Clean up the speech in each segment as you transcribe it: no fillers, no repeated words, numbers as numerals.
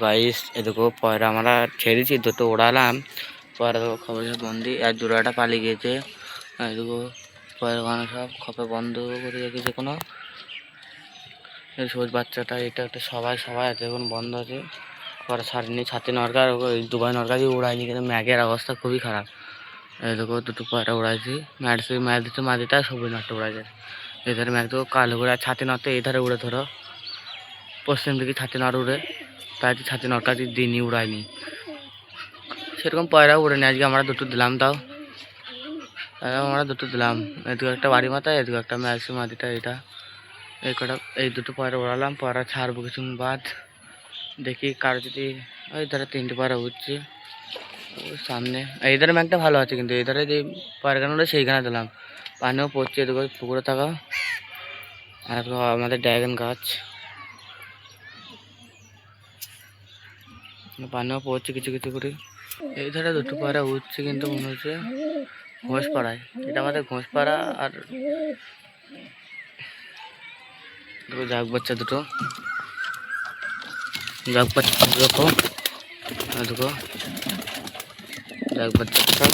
Guys এদিকে পয়রা আমরা ছেড়েছি, দুটো উড়ালাম। পয়রা দেখো খবর বন্দি, আর জোড়াটা পালিয়ে গিয়েছে। এদিকে পয়রাখানা সব খপে বন্ধ করে রেখেছে। কোনো সবুজ বাচ্চাটা এটা একটা সবাই আছে, এখন বন্ধ আছে। পয়রা ছাড়েনি, ছাতি নরকার দুবাই নরকার দিয়ে উড়ায়নি, কিন্তু ম্যাগের অবস্থা খুবই খারাপ। এদিকে দুটো পয়রা উড়াইছি, ম্যাচ দিতে মাঝিটা সবুজ নটটা উড়াইছে। এধারে ম্যাগ দেখো কালো করে, আর ছাতি নড়তে এধারে উড়ে ধরো পশ্চিম দিকে ছাতি নড় উড়ে, তাই ছাতি নড়কা দিনই উড়ায়নি। সেরকম পয়রা উড়েনি, আজকে আমরা দুটো দিলাম। তাও আমরা দুটো দিলাম, এদিকে একটা বাড়ি মাথায়, এদিকে একটা ম্যাক্সি মাটিটা। এটা এই দুটো পয়রা উড়ালাম। পয়রা ছাড়বো কিছু বাদ, দেখি কারো যদি ওই ধারে তিনটে পয়রা উঠছে সামনে। এই ধারে ম্যাগটা ভালো আছে, কিন্তু এই ধারে যে পয়রাখানা উঠে সেইখানে দিলাম। পানিও পড়ছে, এদিকে পুকুরে থাকা। আর আমাদের ড্রাগন গাছ, পানিও পড়ছে কিছু কিছু করে। এই ধারে দুটো পয়রা উঠছে, কিন্তু মনে হচ্ছে ঘোষপাড়ায়। এটা আমাদের ঘোষপাড়া। আর দুটো জাগ বাচ্চা, দুটো জাগ বাচ্চা দেখো, দেখো জাগ বাচ্চা দুটো,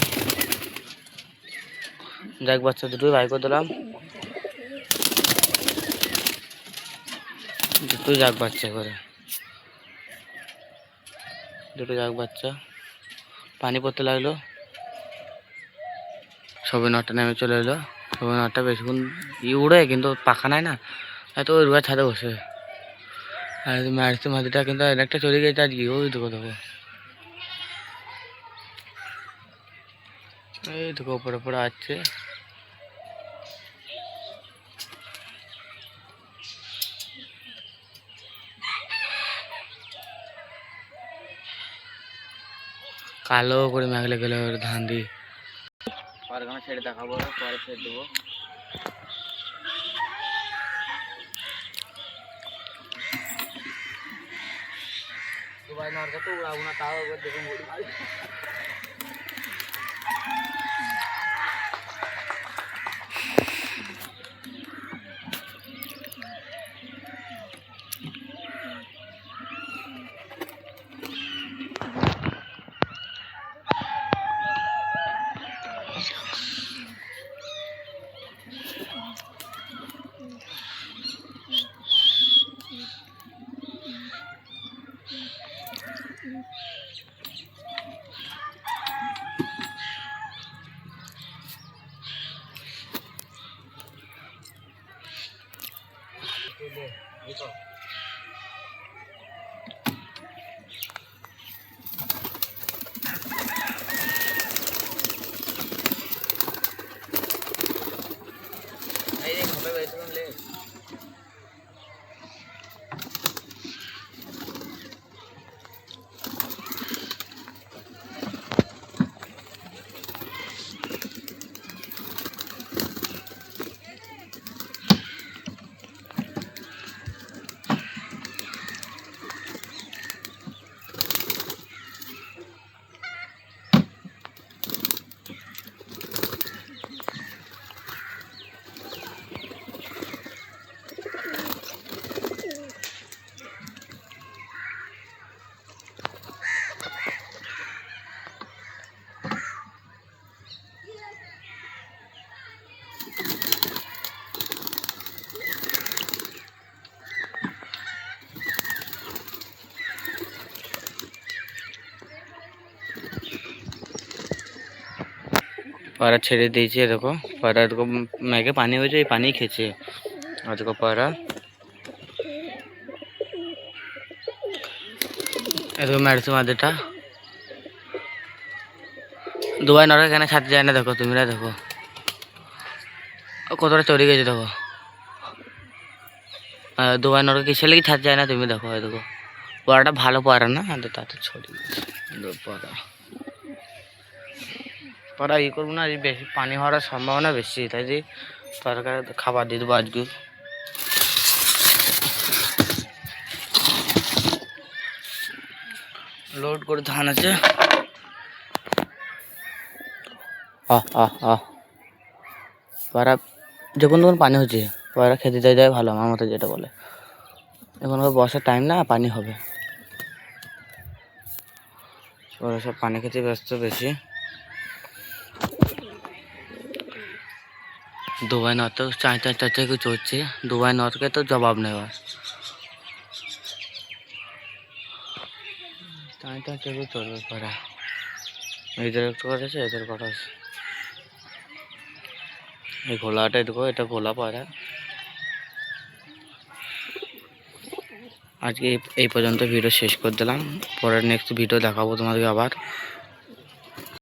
জাগ বাচ্চা দুটো বাই করে দিলাম। দুটো জাগ বাচ্চা করে, দুটো জাগ বাচ্চা। পানি পড়তে লাগলো, সবে নটটা নেমে চলে এলো। সবে নটটা বেশিক্ষণ উড়ে, কিন্তু পাখা নাই না, হয়তো ওই রুয়ার ছাদে বসে। আর মারছে মাটিটা, কিন্তু একটা চলে গেছে আজকে। ওই দেখো দেখো, এই দেখো উপরে উপরে আসছে। কালো করে মেঘলে গেলে ধান দিয়ে পারখানা ছেড়ে দেখাবো, পরে ছেড়ে দেবো। দুবাই নরকা তো উড়াবো না, তাও একবার দেখুন। পয়রা ছেড়ে দিয়েছে, দেখো পয়রা এরকম মেঘে পানি হয়েছে, এই পানি খেয়েছে। আর দেখো পয়রা এরকম মারছে মাঝেটা। দুবাই নরকা কেন ছাড়তে যায় না দেখো, তুমিরা দেখো কতটা চড়ে গেছে। দেখো দুবাই নরকা কিসের লেগে ছাড়তে যায় না, তুমি দেখো। দেখো পয়রাটা ভালো পয়রা না, তাতে ছড়ে গেছে পয়রা। পয়রা ই করবো না, বেশি পানি হওয়ার সম্ভাবনা বেশি, তাই যে পয়রাকে খাবার দিয়ে দেবো আজকে। লোড করে ধান আছে। পয়রা যখন তখন পানি হচ্ছে, পয়রা খেতে যায় ভালো, আমার মতো যেটা বলে। এখন বর্ষার টাইম না, পানি হবে। ওরা সব পানি খেতে ব্যস্ত বেশি। দুবাই নর্থেও চাই থেকে চড়ছে, দুবাই নর্থকে তো জবাব নেওয়ার চাই থেকে চলবে পড়া। এদের একটু করেছে, এদের করা আছে। এই ঘোলাটা দেখো, এটা ঘোলা পাড়া। আজকে এই পর্যন্ত ভিডিও শেষ করে দিলাম। পরের নেক্সট ভিডিও দেখাবো তোমাদেরকে আবার।